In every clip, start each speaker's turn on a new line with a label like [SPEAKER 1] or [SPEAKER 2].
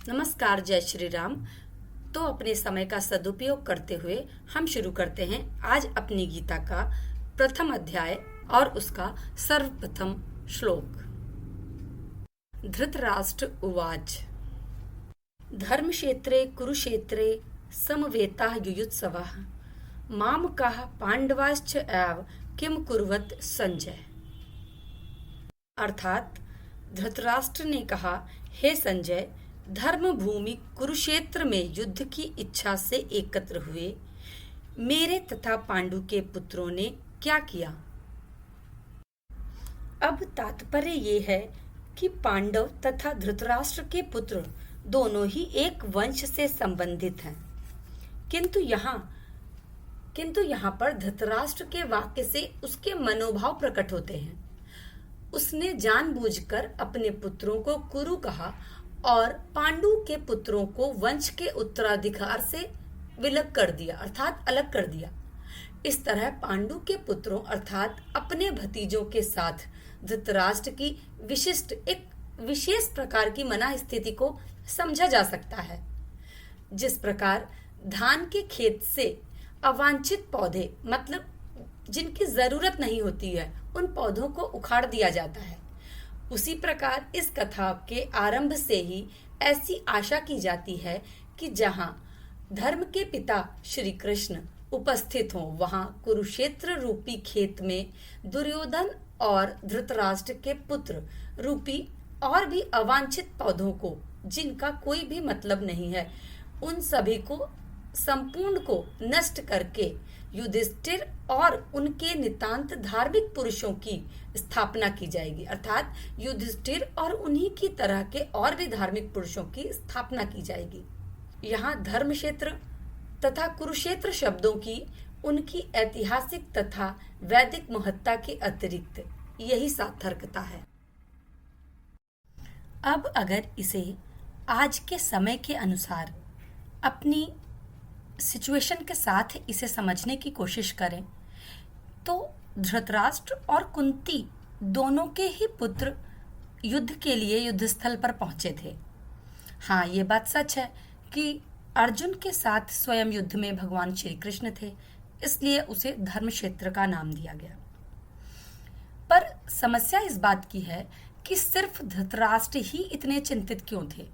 [SPEAKER 1] नमस्कार, जय श्री राम। तो अपने समय का सदुपयोग करते हुए हम शुरू करते हैं आज अपनी गीता का प्रथम अध्याय और उसका सर्वप्रथम श्लोक। धृतराष्ट्र उवाच धर्मक्षेत्रे कुरुक्षेत्रे समवेताः युयुत्सवः मामकाः पांडवाश्च एव किम कुर्वत संजय। अर्थात धृतराष्ट्र ने कहा, हे संजय, धर्म भूमि कुरुक्षेत्र में युद्ध की इच्छा से एकत्र हुए मेरे तथा पांडु के पुत्रों ने क्या किया। अब तात्पर्य ये है कि पांडव तथा धृतराष्ट्र के पुत्र दोनों ही एक वंश से संबंधित हैं, किंतु यहाँ पर धृतराष्ट्र के वाक्य से उसके मनोभाव प्रकट होते हैं। उसने जानबूझकर अपने पुत्रों को कुरु कहा और पांडु के पुत्रों को वंश के उत्तराधिकार से विलग कर दिया, अर्थात अलग कर दिया। इस तरह पांडु के पुत्रों अर्थात अपने भतीजों के साथ धृतराष्ट्र की एक विशेष प्रकार की मना स्थिति को समझा जा सकता है। जिस प्रकार धान के खेत से अवांछित पौधे, मतलब जिनकी जरूरत नहीं होती है, उन पौधों को उखाड़ दिया जाता है, उसी प्रकार इस कथा के आरंभ से ही ऐसी आशा की जाती है कि जहां धर्म के पिता श्री कृष्ण उपस्थित हों, वहां कुरुक्षेत्र रूपी खेत में दुर्योधन और धृतराष्ट्र के पुत्र रूपी और भी अवांछित पौधों को, जिनका कोई भी मतलब नहीं है, उन सभी को संपूर्ण को नष्ट करके युधिष्ठिर और उनके नितांत धार्मिक पुरुषों की स्थापना की जाएगी। अर्थात युधिष्ठिर और उन्हीं की तरह के और भी धार्मिक पुरुषों की स्थापना की जाएगी। यहाँ धर्म क्षेत्र तथा कुरुक्षेत्र शब्दों की उनकी ऐतिहासिक तथा वैदिक महत्ता के अतिरिक्त यही सार्थकता है। अब अगर इसे आज के समय के अनुसार अपनी सिचुएशन के साथ इसे समझने की कोशिश करें तो धृतराष्ट्र और कुंती दोनों के ही पुत्र युद्ध के लिए युद्धस्थल पर पहुंचे थे। हाँ, ये बात सच है कि अर्जुन के साथ स्वयं युद्ध में भगवान श्री कृष्ण थे, इसलिए उसे धर्मक्षेत्र का नाम दिया गया। पर समस्या इस बात की है कि सिर्फ धृतराष्ट्र ही इतने चिंतित क्यों थे।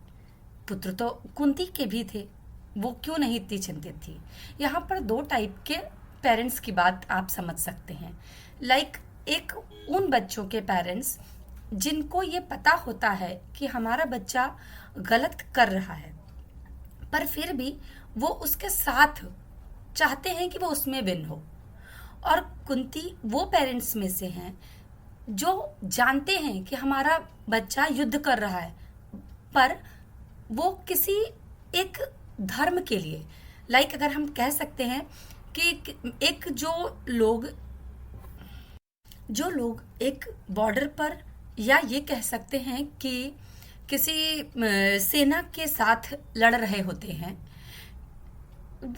[SPEAKER 1] पुत्र तो कुंती के भी थे, वो क्यों नहीं इतनी चिंतित थी। यहाँ पर दो टाइप के पेरेंट्स की बात आप समझ सकते हैं। एक उन बच्चों के पेरेंट्स जिनको ये पता होता है कि हमारा बच्चा गलत कर रहा है, पर फिर भी वो उसके साथ चाहते हैं कि वो उसमें विन हो। और कुंती वो पेरेंट्स में से हैं जो जानते हैं कि हमारा बच्चा युद्ध कर रहा है, पर वो किसी एक धर्म के लिए, अगर हम कह सकते हैं कि एक जो लोग एक बॉर्डर पर, या ये कह सकते हैं कि किसी सेना के साथ लड़ रहे होते हैं,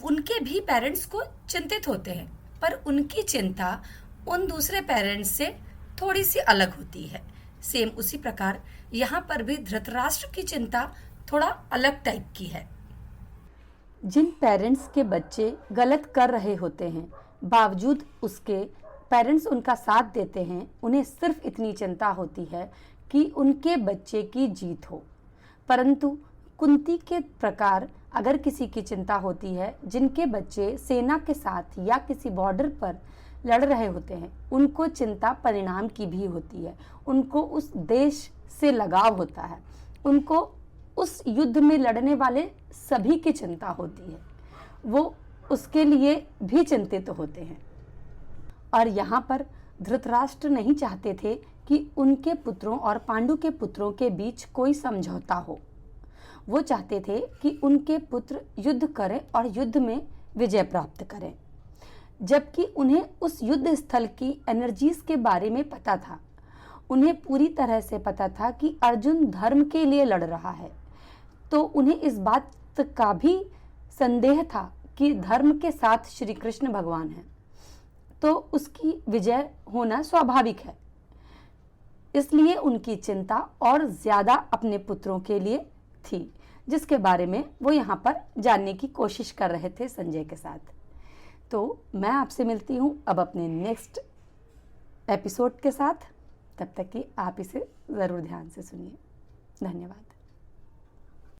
[SPEAKER 1] उनके भी पेरेंट्स को चिंतित होते हैं, पर उनकी चिंता उन दूसरे पेरेंट्स से थोड़ी सी अलग होती है। सेम उसी प्रकार यहाँ पर भी धृतराष्ट्र की चिंता थोड़ा अलग टाइप की है। जिन पेरेंट्स के बच्चे गलत कर रहे होते हैं, बावजूद उसके पेरेंट्स उनका साथ देते हैं, उन्हें सिर्फ इतनी चिंता होती है कि उनके बच्चे की जीत हो। परंतु कुंती के प्रकार अगर किसी की चिंता होती है, जिनके बच्चे सेना के साथ या किसी बॉर्डर पर लड़ रहे होते हैं, उनको चिंता परिणाम की भी होती है। उनको उस देश से लगाव होता है, उनको उस युद्ध में लड़ने वाले सभी की चिंता होती है, वो उसके लिए भी चिंतित होते हैं। और यहाँ पर धृतराष्ट्र नहीं चाहते थे कि उनके पुत्रों और पांडु के पुत्रों के बीच कोई समझौता हो। वो चाहते थे कि उनके पुत्र युद्ध करें और युद्ध में विजय प्राप्त करें, जबकि उन्हें उस युद्ध स्थल की एनर्जीज के बारे में पता था। उन्हें पूरी तरह से पता था कि अर्जुन धर्म के लिए लड़ रहा है, तो उन्हें इस बात का भी संदेह था कि धर्म के साथ श्री कृष्ण भगवान हैं, तो उसकी विजय होना स्वाभाविक है। इसलिए उनकी चिंता और ज्यादा अपने पुत्रों के लिए थी, जिसके बारे में वो यहाँ पर जानने की कोशिश कर रहे थे संजय के साथ। तो मैं आपसे मिलती हूँ अब अपने नेक्स्ट एपिसोड के साथ। तब तक कि आप इसे ज़रूर ध्यान से सुनिए। धन्यवाद।